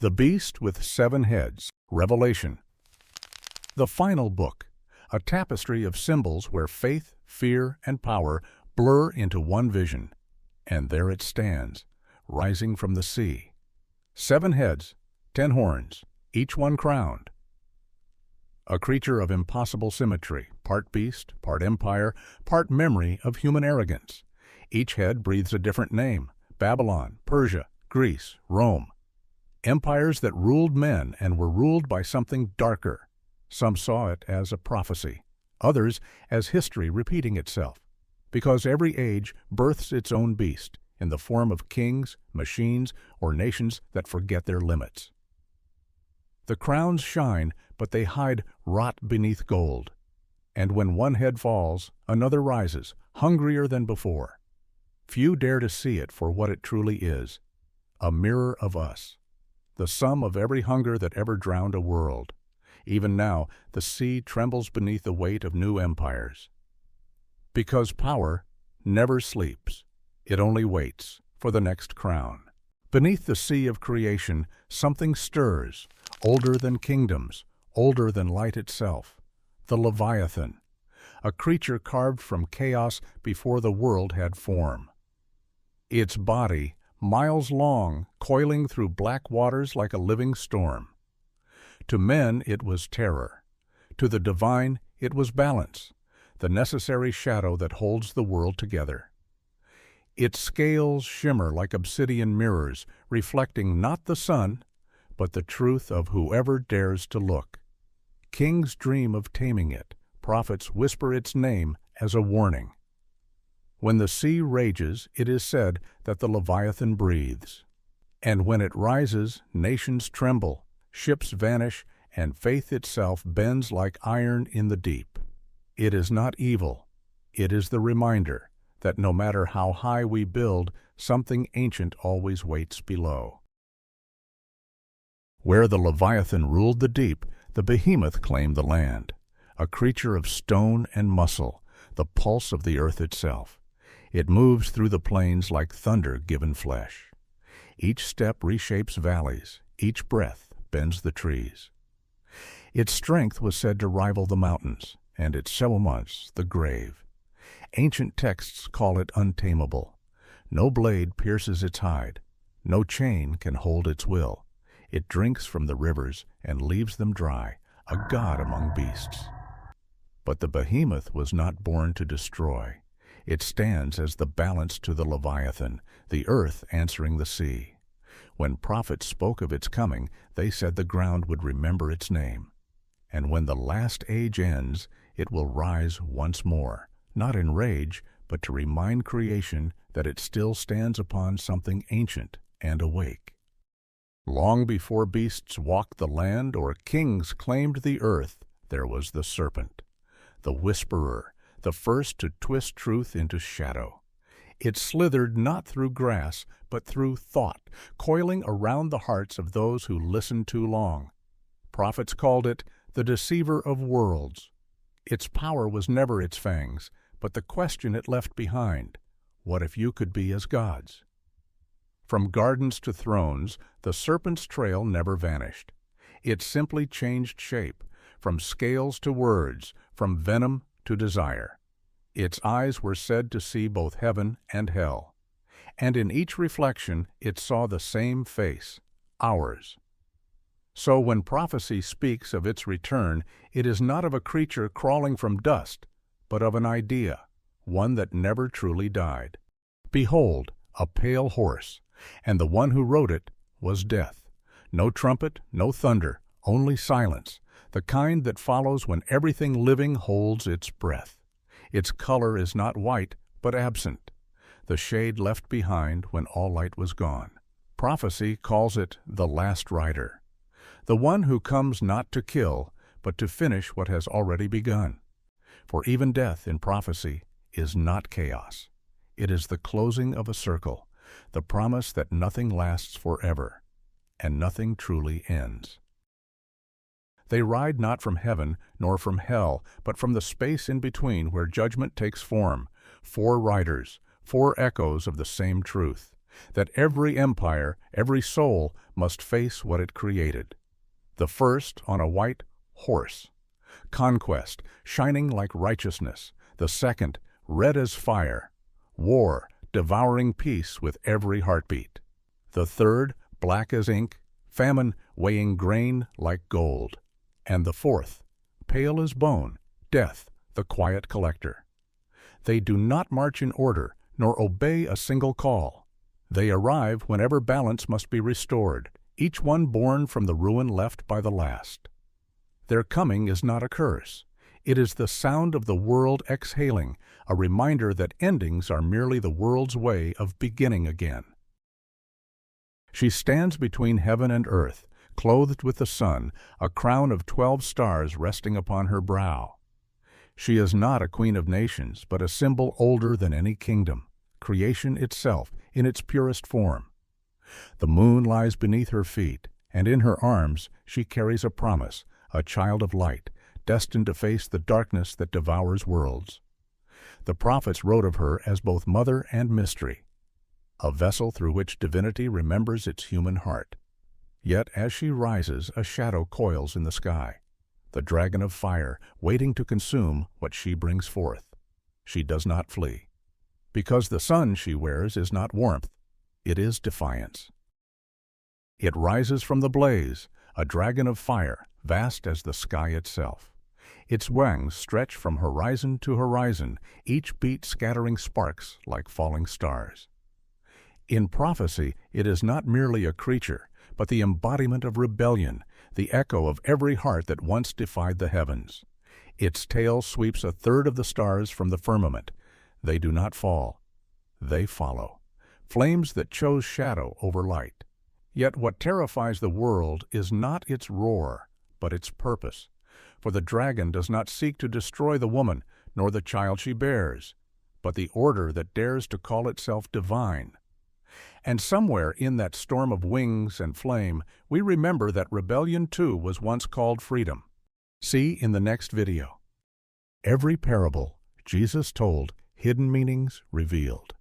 The Beast with Seven Heads, Revelation. The final book, a tapestry of symbols where faith, fear, and power blur into one vision. And there it stands, rising from the sea. 7 heads, 10 horns, each one crowned. A creature of impossible symmetry, part beast, part empire, part memory of human arrogance. Each head breathes a different name: Babylon, Persia, Greece, Rome. Empires that ruled men and were ruled by something darker. Some saw it as a prophecy, others as history repeating itself, because every age births its own beast in the form of kings, machines, or nations that forget their limits. The crowns shine, but they hide rot beneath gold. And when one head falls, another rises, hungrier than before. Few dare to see it for what it truly is, a mirror of us, the sum of every hunger that ever drowned a world. Even now, the sea trembles beneath the weight of new empires. Because power never sleeps, it only waits for the next crown. Beneath the sea of creation, something stirs, older than kingdoms, older than light itself. The Leviathan, a creature carved from chaos before the world had form. Its body, miles long, coiling through black waters like a living storm. To men it was terror. To the divine it was balance, the necessary shadow that holds the world together. Its scales shimmer like obsidian mirrors, reflecting not the sun, but the truth of whoever dares to look. Kings dream of taming it, prophets whisper its name as a warning. When the sea rages, it is said that the Leviathan breathes. And when it rises, nations tremble, ships vanish, and faith itself bends like iron in the deep. It is not evil. It is the reminder that no matter how high we build, something ancient always waits below. Where the Leviathan ruled the deep, the behemoth claimed the land, a creature of stone and muscle, the pulse of the earth itself. It moves through the plains like thunder given flesh. Each step reshapes valleys, each breath bends the trees. Its strength was said to rival the mountains, and its settlements the grave. Ancient texts call it untamable. No blade pierces its hide, no chain can hold its will. It drinks from the rivers and leaves them dry, a god among beasts. But the behemoth was not born to destroy. It stands as the balance to the Leviathan, the earth answering the sea. When prophets spoke of its coming, they said the ground would remember its name. And when the last age ends, it will rise once more, not in rage, but to remind creation that it still stands upon something ancient and awake. Long before beasts walked the land or kings claimed the earth, there was the serpent, the whisperer, the first to twist truth into shadow. It slithered not through grass, but through thought, coiling around the hearts of those who listened too long. Prophets called it the deceiver of worlds. Its power was never its fangs, but the question it left behind: what if you could be as gods? From gardens to thrones, the serpent's trail never vanished. It simply changed shape, from scales to words, from venom to desire. Its eyes were said to see both heaven and hell, and in each reflection it saw the same face, ours. So when prophecy speaks of its return, it is not of a creature crawling from dust, but of an idea, one that never truly died. Behold, a pale horse, and the one who rode it was death. No trumpet, no thunder, only silence, the kind that follows when everything living holds its breath. Its color is not white, but absent, the shade left behind when all light was gone. Prophecy calls it the last rider, the one who comes not to kill, but to finish what has already begun. For even death in prophecy is not chaos. It is the closing of a circle, the promise that nothing lasts forever, and nothing truly ends. They ride not from heaven nor from hell, but from the space in between where judgment takes form. 4 riders, 4 echoes of the same truth. that every empire, every soul must face what it created. The first on a white horse, conquest, shining like righteousness. The second, red as fire, war, devouring peace with every heartbeat. The third, black as ink, famine, weighing grain like gold. And the fourth, pale as bone, death, the quiet collector. They do not march in order, nor obey a single call. They arrive whenever balance must be restored, each one born from the ruin left by the last. Their coming is not a curse. It is the sound of the world exhaling, a reminder that endings are merely the world's way of beginning again. She stands between heaven and earth, clothed with the sun, a crown of 12 stars resting upon her brow. She is not a queen of nations, but a symbol older than any kingdom, creation itself in its purest form. The moon lies beneath her feet, and in her arms she carries a promise, a child of light, destined to face the darkness that devours worlds. The prophets wrote of her as both mother and mystery, a vessel through which divinity remembers its human heart. Yet as she rises, a shadow coils in the sky, the dragon of fire waiting to consume what she brings forth. She does not flee, because the sun she wears is not warmth, it is defiance. It rises from the blaze, a dragon of fire, vast as the sky itself. Its wings stretch from horizon to horizon, each beat scattering sparks like falling stars. In prophecy, it is not merely a creature, but the embodiment of rebellion, the echo of every heart that once defied the heavens. Its tail sweeps a third of the stars from the firmament. They do not fall, they follow, flames that chose shadow over light. Yet what terrifies the world is not its roar, but its purpose. For the dragon does not seek to destroy the woman, nor the child she bears, but the order that dares to call itself divine. And somewhere in that storm of wings and flame, we remember that rebellion too was once called freedom. See in the next video. Every parable Jesus told, hidden meanings revealed.